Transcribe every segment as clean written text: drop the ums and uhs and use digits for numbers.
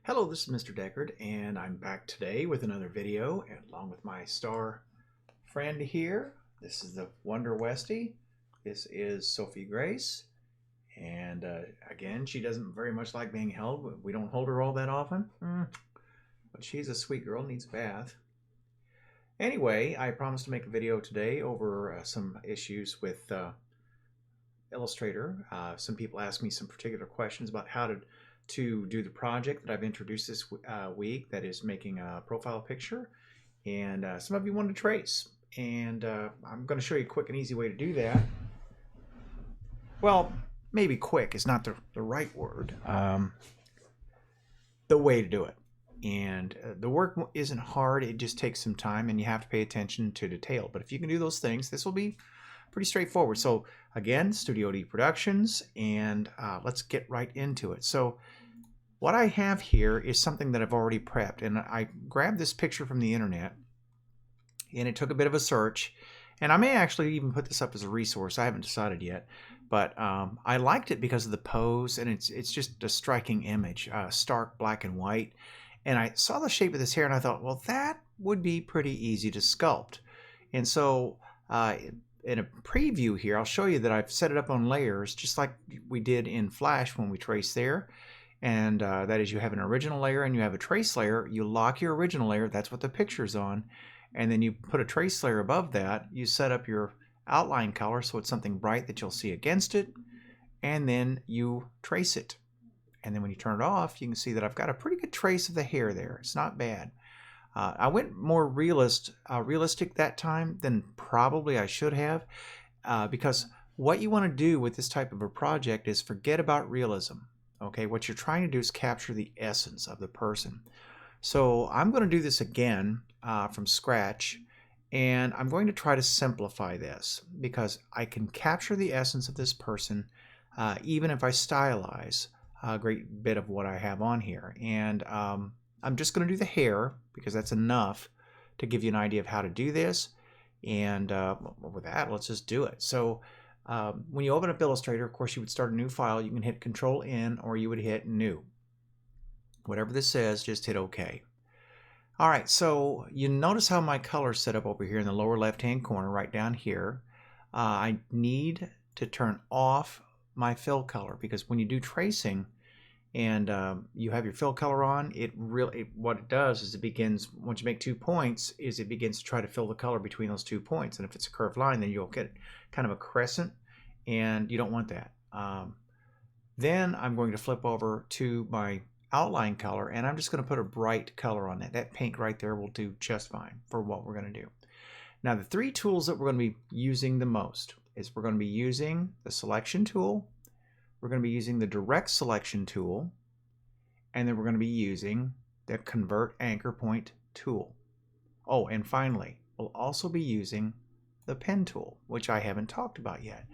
Hello, this is Mr. Deckard, and I'm back today with another video, and along with my star friend here. This is the Wonder Westie. This is Sophie Grace, and again, she doesn't very much like being held. We don't hold her all that often, but she's a sweet girl, needs a bath. Anyway, I promised to make a video today over some issues with Illustrator. Some people asked me some particular questions about how to do the project that I've introduced this week, that is making a profile picture, and some of you wanted to trace, and I'm going to show you a quick and easy way to do that. Well, maybe quick is not the right word. The way to do it, and the work isn't hard. It just takes some time, and you have to pay attention to detail. But if you can do those things, this will be pretty straightforward. So again, Studio D Productions, and let's get right into it. So what I have here is something that I've already prepped, and I grabbed this picture from the internet, and it took a bit of a search, and I may actually even put this up as a resource. I haven't decided yet, but I liked it because of the pose, and it's just a striking image, stark black and white. And I saw the shape of this hair, and I thought, well, that would be pretty easy to sculpt. And so in a preview here, I'll show you that I've set it up on layers, just like we did in Flash when we traced there. And that is, you have an original layer and you have a trace layer. You lock your original layer, that's what the picture's on, and then you put a trace layer above that. You set up your outline color so it's something bright that you'll see against it, and then you trace it. And then when you turn it off, you can see that I've got a pretty good trace of the hair there. It's not bad. I went more realistic that time than probably I should have, because what you want to do with this type of a project is forget about realism. Okay, what you're trying to do is capture the essence of the person. So I'm going to do this again from scratch, and I'm going to try to simplify this because I can capture the essence of this person even if I stylize a great bit of what I have on here. And I'm just going to do the hair because that's enough to give you an idea of how to do this. And with that, let's just do it. So when you open up Illustrator, of course, you would start a new file. You can hit Control-N, or you would hit New. Whatever this says, just hit OK. All right, so you notice how my color is set up over here in the lower left-hand corner, right down here. I need to turn off my fill color, because when you do tracing and you have your fill color on, what it does is it begins, once you make 2 points, is it begins to try to fill the color between those 2 points. And if it's a curved line, then you'll get kind of a crescent, and you don't want that. Then I'm going to flip over to my outline color, and I'm just going to put a bright color on that. That pink right there will do just fine for what we're going to do. Now, the 3 tools that we're going to be using the most is we're going to be using the selection tool, we're going to be using the direct selection tool, and then we're going to be using the convert anchor point tool. Oh, and finally, we'll also be using the pen tool, which I haven't talked about yet.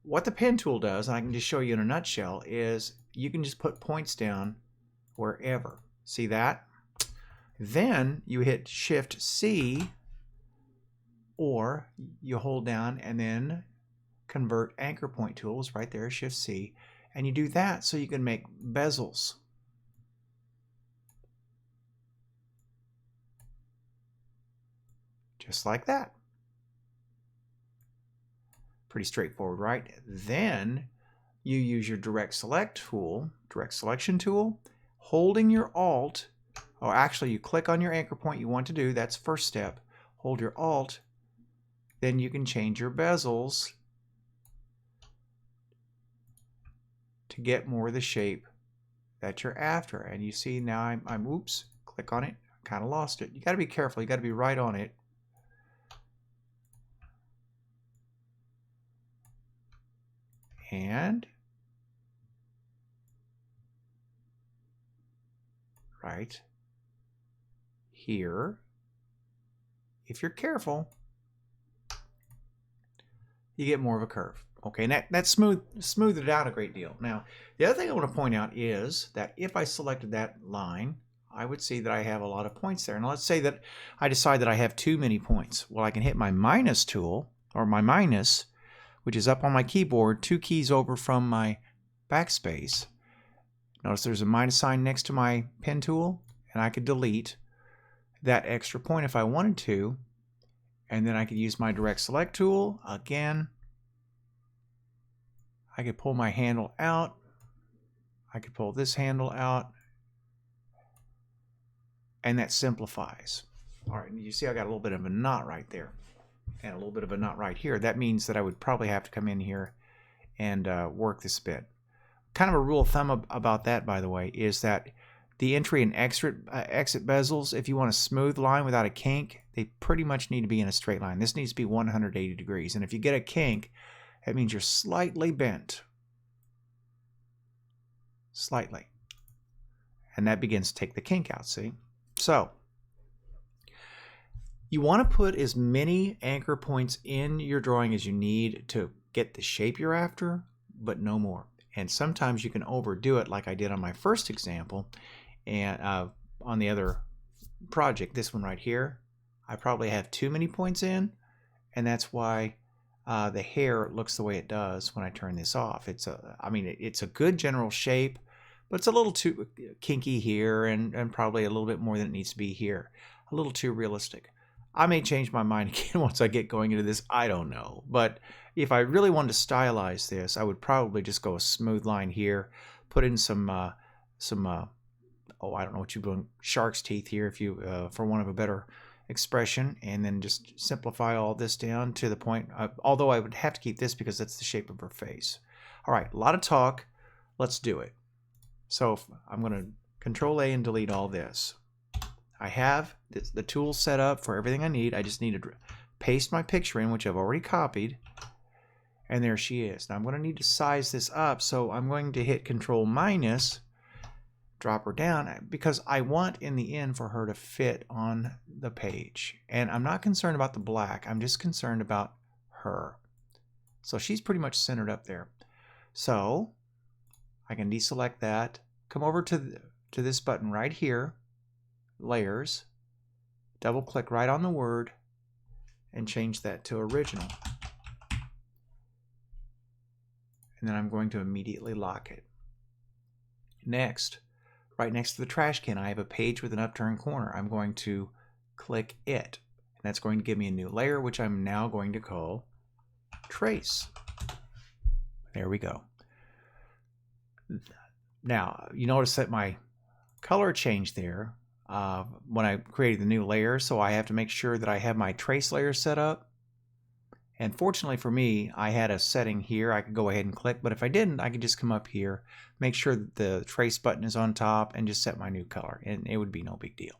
What the pen tool does, and I can just show you in a nutshell, is you can just put points down wherever. See that? Then you hit Shift C, or you hold down and then convert anchor point tool is right there, Shift C, and you do that so you can make bezels. Just like that. Pretty straightforward, right? Then you use your direct selection tool, holding your Alt, or actually you click on your anchor point you want to do, that's first step, hold your Alt, then you can change your bezels to get more of the shape that you're after. And you see now I'm oops, click on it, kind of lost it. You got to be careful, you got to be right on it. And right here, if you're careful, you get more of a curve. Okay, and that smoothed it out a great deal. Now, the other thing I want to point out is that if I selected that line, I would see that I have a lot of points there. And let's say that I decide that I have too many points. Well, I can hit my minus tool, or my minus, which is up on my keyboard, 2 keys over from my backspace. Notice there's a minus sign next to my pen tool, and I could delete that extra point if I wanted to, and then I could use my direct select tool again. I could pull my handle out. I could pull this handle out, and that simplifies. All right, you see I got a little bit of a knot right there and a little bit of a knot right here. That means that I would probably have to come in here and work this bit. Kind of a rule of thumb about that, by the way, is that the entry and exit bezels, if you want a smooth line without a kink, they pretty much need to be in a straight line. This needs to be 180 degrees. And if you get a kink, that means you're slightly bent. Slightly. And that begins to take the kink out, see? So, you want to put as many anchor points in your drawing as you need to get the shape you're after, but no more. And sometimes you can overdo it like I did on my first example. And on the other project, this one right here, I probably have too many points in, and that's why the hair looks the way it does when I turn this off. I mean, it's a good general shape, but it's a little too kinky here and probably a little bit more than it needs to be here. A little too realistic. I may change my mind again once I get going into this. I don't know. But if I really wanted to stylize this, I would probably just go a smooth line here, put in some I don't know what you're doing, shark's teeth here, if you for want of a better expression, and then just simplify all this down to the point. Although I would have to keep this because that's the shape of her face. All right, a lot of talk. Let's do it. So I'm going to Control A and delete all this. I have the tools set up for everything I need. I just need to paste my picture in, which I've already copied. And there she is. Now I'm going to need to size this up, so I'm going to hit Control minus, drop her down, because I want in the end for her to fit on the page. And I'm not concerned about the black. I'm just concerned about her. So she's pretty much centered up there. So I can deselect that, come over to this button right here, Layers, double click right on the word, and change that to Original. And then I'm going to immediately lock it. Next, right next to the trash can, I have a page with an upturned corner. I'm going to click it. And that's going to give me a new layer, which I'm now going to call Trace. There we go. Now, you notice that my color changed there when I created the new layer, so I have to make sure that I have my trace layer set up. And fortunately for me, I had a setting here I could go ahead and click, but if I didn't, I could just come up here, make sure that the trace button is on top, and just set my new color, and it would be no big deal.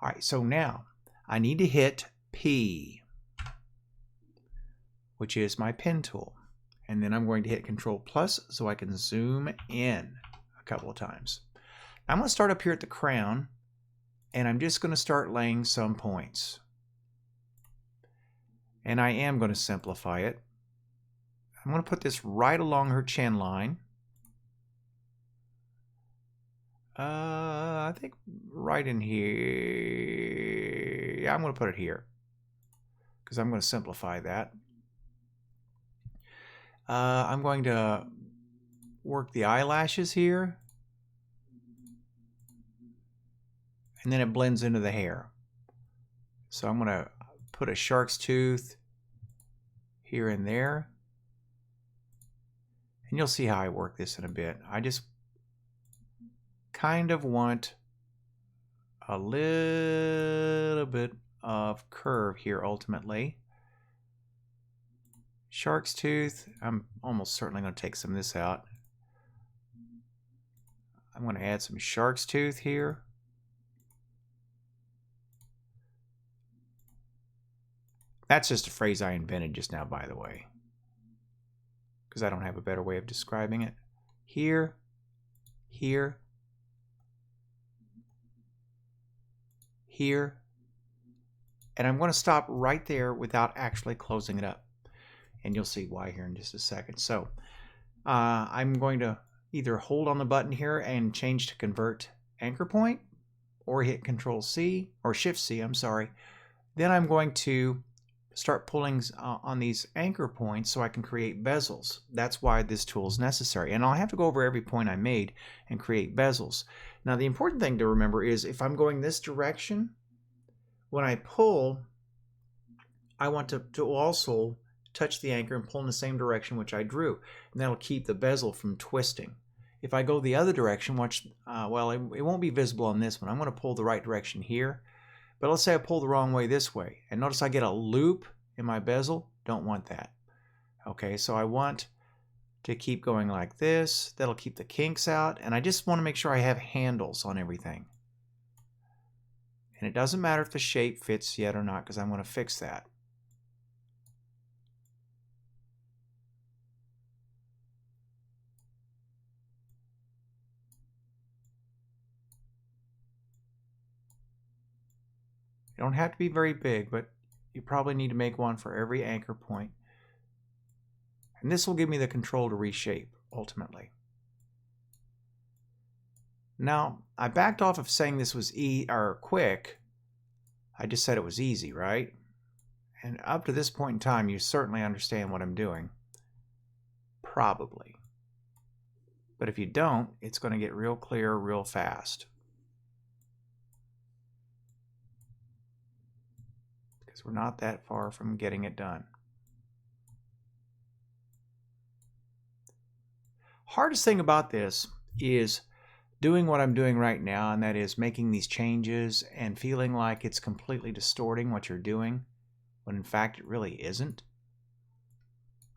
All right, so now I need to hit P, which is my pen tool. And then I'm going to hit Control plus so I can zoom in a couple of times. I'm going to start up here at the crown, and I'm just going to start laying some points. And I am going to simplify it. I'm going to put this right along her chin line. I think right in here. Yeah, I'm going to put it here because I'm going to simplify that. I'm going to work the eyelashes here. And then it blends into the hair. So I'm going to put a shark's tooth here and there. And you'll see how I work this in a bit. I just kind of want a little bit of curve here ultimately. Shark's tooth, I'm almost certainly going to take some of this out. I'm going to add some shark's tooth here. That's just a phrase I invented just now, by the way, because I don't have a better way of describing it. Here, here, here, and I'm going to stop right there without actually closing it up. And you'll see why here in just a second. So I'm going to either hold on the button here and change to convert anchor point, or hit Control C, or Shift C, I'm sorry. Then I'm going to start pulling on these anchor points so I can create bezels. That's why this tool is necessary. And I'll have to go over every point I made and create bezels. Now the important thing to remember is if I'm going this direction, when I pull, I want to also touch the anchor and pull in the same direction which I drew. And that'll keep the bezel from twisting. If I go the other direction, watch, well, it won't be visible on this one. I'm going to pull the right direction here. But let's say I pull the wrong way this way. And notice I get a loop in my bezel. Don't want that. Okay, so I want to keep going like this. That'll keep the kinks out. And I just want to make sure I have handles on everything. And it doesn't matter if the shape fits yet or not because I'm going to fix that. You don't have to be very big, but you probably need to make one for every anchor point. And this will give me the control to reshape ultimately. Now, I backed off of saying this was quick. I just said it was easy, right? And up to this point in time, you certainly understand what I'm doing. Probably. But if you don't, it's going to get real clear real fast. Because we're not that far from getting it done. Hardest thing about this is doing what I'm doing right now, and that is making these changes and feeling like it's completely distorting what you're doing, when in fact it really isn't.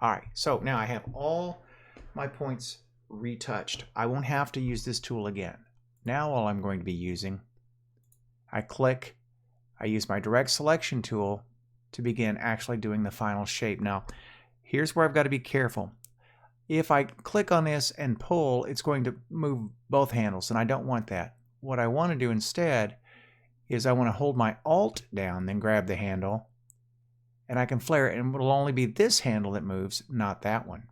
Alright, so now I have all my points retouched. I won't have to use this tool again. Now all I'm going to be using, I click, I use my direct selection tool to begin actually doing the final shape. Now, here's where I've got to be careful. If I click on this and pull, it's going to move both handles, and I don't want that. What I want to do instead is I want to hold my Alt down, then grab the handle, and I can flare it, and it'll only be this handle that moves, not that one.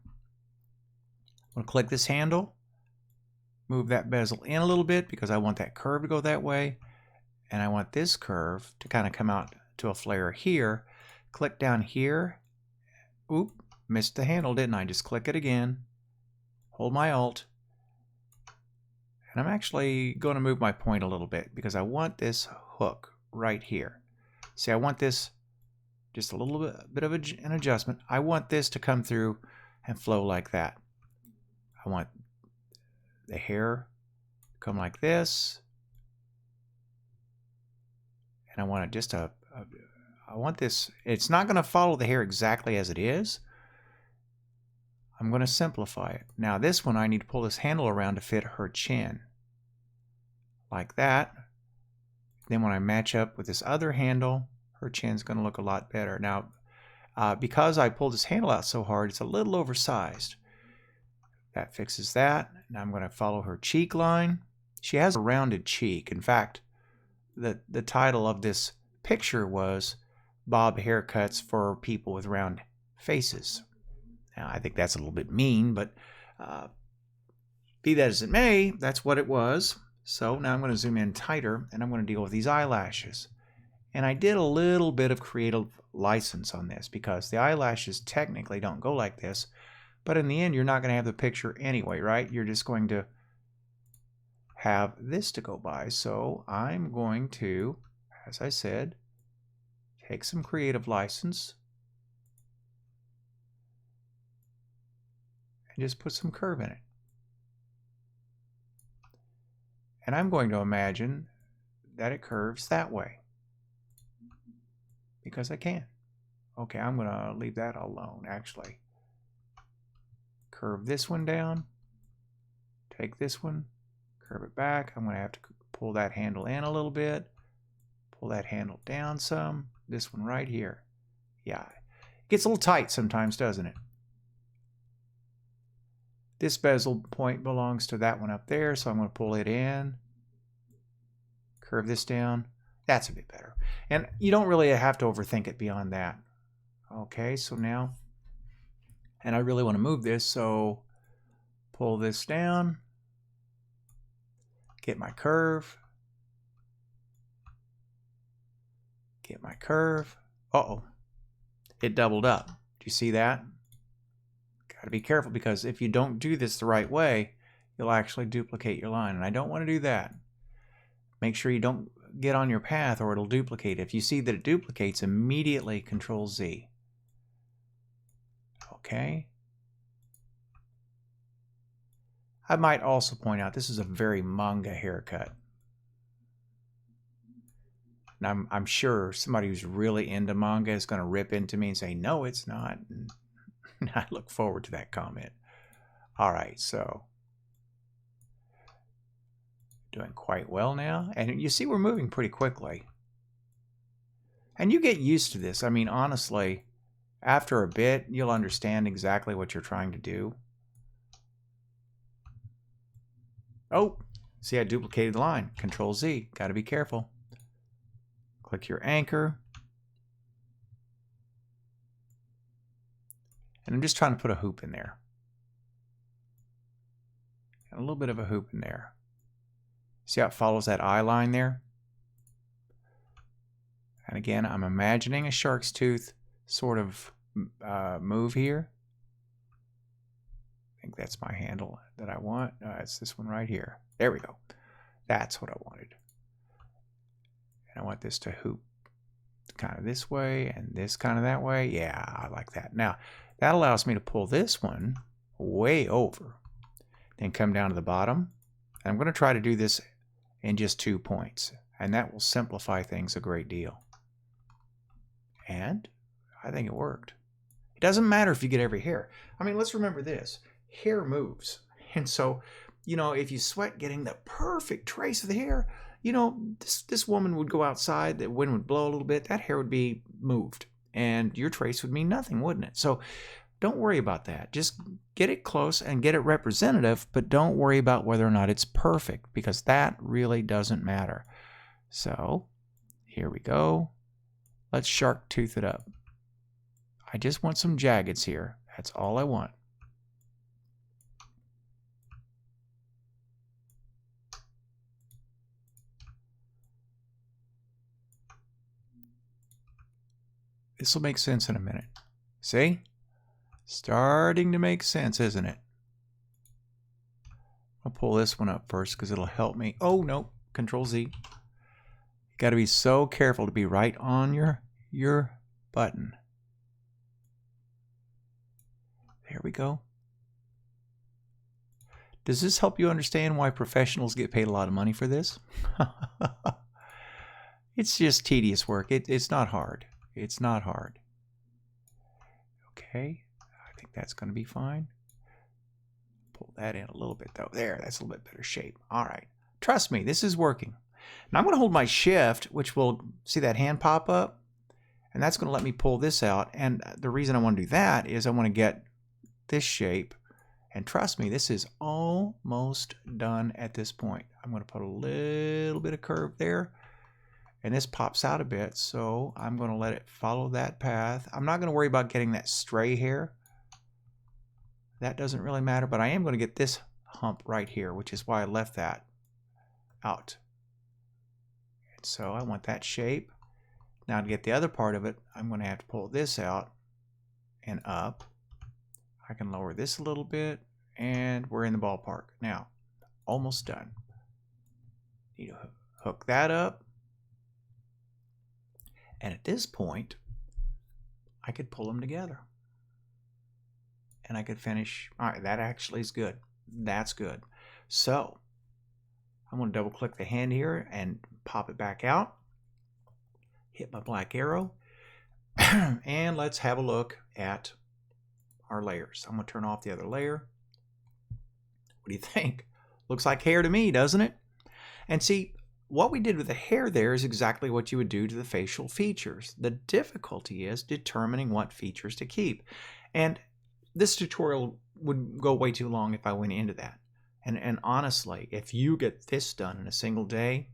I'm going to click this handle, move that bezel in a little bit because I want that curve to go that way, and I want this curve to kind of come out to a flare here. Click down here. Oop. Missed the handle, didn't I? Just click it again, hold my Alt, and I'm actually going to move my point a little bit because I want this hook right here. See, I want this just a little bit of an adjustment. I want this to come through and flow like that. I want the hair to come like this, and I want it just I want this, it's not going to follow the hair exactly as it is. I'm going to simplify it. Now this one I need to pull this handle around to fit her chin. Like that. Then when I match up with this other handle, her chin's going to look a lot better. Now, because I pulled this handle out so hard, it's a little oversized. That fixes that. Now I'm going to follow her cheek line. She has a rounded cheek. In fact, the title of this picture was Bob Haircuts for People with Round Faces. Now, I think that's a little bit mean, but be that as it may, that's what it was. So now I'm going to zoom in tighter, and I'm going to deal with these eyelashes. And I did a little bit of creative license on this because the eyelashes technically don't go like this, but in the end, you're not going to have the picture anyway, right? You're just going to have this to go by. So I'm going to, as I said, take some creative license and just put some curve in it. And I'm going to imagine that it curves that way because I can. Okay, I'm going to leave that alone, actually. Curve this one down, take this one, curve it back. I'm going to have to pull that handle in a little bit, pull that handle down some, this one right here. Yeah, it gets a little tight sometimes, doesn't it? This bezel point belongs to that one up there, so I'm going to pull it in, curve this down. That's a bit better. And you don't really have to overthink it beyond that. Okay, so now, and I really want to move this, so pull this down, get my curve, get my curve. Uh-oh, it doubled up. Do you see that? Got to be careful, because if you don't do this the right way, you'll actually duplicate your line, and I don't want to do that. Make sure you don't get on your path or it'll duplicate. If you see that it duplicates, immediately Control Z. Okay. I might also point out this is a very manga haircut. And I'm sure somebody who's really into manga is going to rip into me and say, no, it's not. And I look forward to that comment. All right, so doing quite well now. And you see we're moving pretty quickly. And you get used to this. I mean, honestly, after a bit, you'll understand exactly what you're trying to do. Oh, see, I duplicated the line. Control Z. Got to be careful. Click your anchor. And I'm just trying to put a hoop in there. And a little bit of a hoop in there. See how it follows that eye line there? And again, I'm imagining a shark's tooth sort of move here. I think that's my handle that I want. It's this one right here. There we go. That's what I wanted. And I want this to hoop kind of this way and this kind of that way. Yeah, I like that. Now, that allows me to pull this one way over, then come down to the bottom. And I'm going to try to do this in just 2 points, and that will simplify things a great deal. And I think it worked. It doesn't matter if you get every hair. I mean, let's remember this. Hair moves. And so, you know, if you sweat getting the perfect trace of the hair, you know, this woman would go outside, the wind would blow a little bit, that hair would be moved, and your trace would mean nothing, wouldn't it? So don't worry about that. Just get it close and get it representative, but don't worry about whether or not it's perfect, because that really doesn't matter. So here we go. Let's shark tooth it up. I just want some jaggeds here. That's all I want. This will make sense in a minute. See? Starting to make sense, isn't it? I'll pull this one up first because it'll help me. Oh, no. Control Z. You got to be so careful to be right on your button. There we go. Does this help you understand why professionals get paid a lot of money for this? It's just tedious work. It's not hard. It's not hard. Okay, I think that's going to be fine. Pull that in a little bit though. There, that's a little bit better shape. All right, trust me, this is working. Now I'm going to hold my shift, which will see that hand pop up, and that's going to let me pull this out. And the reason I want to do that is I want to get this shape. And trust me, this is almost done at this point. I'm going to put a little bit of curve there. And this pops out a bit, so I'm going to let it follow that path. I'm not going to worry about getting that stray hair. That doesn't really matter, but I am going to get this hump right here, which is why I left that out. And so I want that shape. Now to get the other part of it, I'm going to have to pull this out and up. I can lower this a little bit, and we're in the ballpark. Now, almost done. Need to hook that up. And at this point, I could pull them together. And I could finish. All right, that actually is good. That's good. So, I'm going to double click the hand here and pop it back out. Hit my black arrow. And let's have a look at our layers. I'm going to turn off the other layer. What do you think? Looks like hair to me, doesn't it? And see, what we did with the hair there is exactly what you would do to the facial features. The difficulty is determining what features to keep. And this tutorial would go way too long if I went into that. And honestly, if you get this done in a single day,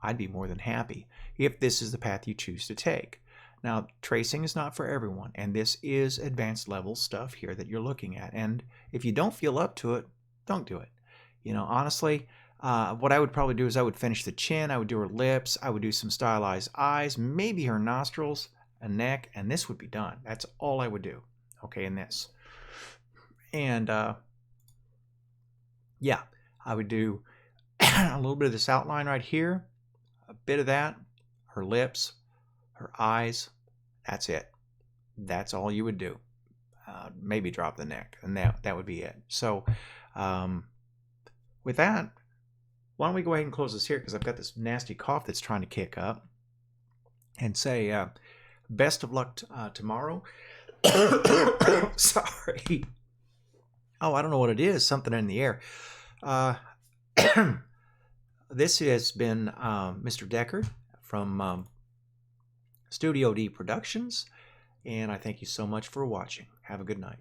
I'd be more than happy if this is the path you choose to take. Now, tracing is not for everyone, and this is advanced level stuff here that you're looking at. And if you don't feel up to it, don't do it. You know, honestly, what I would probably do is I would finish the chin, I would do her lips, I would do some stylized eyes, maybe her nostrils, a neck, and this would be done. That's all I would do, okay, in this. And yeah, I would do a little bit of this outline right here, a bit of that, her lips, her eyes. That's it. That's all you would do. Maybe drop the neck, and that would be it. So with that, why don't we go ahead and close this here, because I've got this nasty cough that's trying to kick up, and say best of luck tomorrow. Sorry. Oh, I don't know what it is. Something in the air. This has been Mr. Decker from Studio D Productions, and I thank you so much for watching. Have a good night.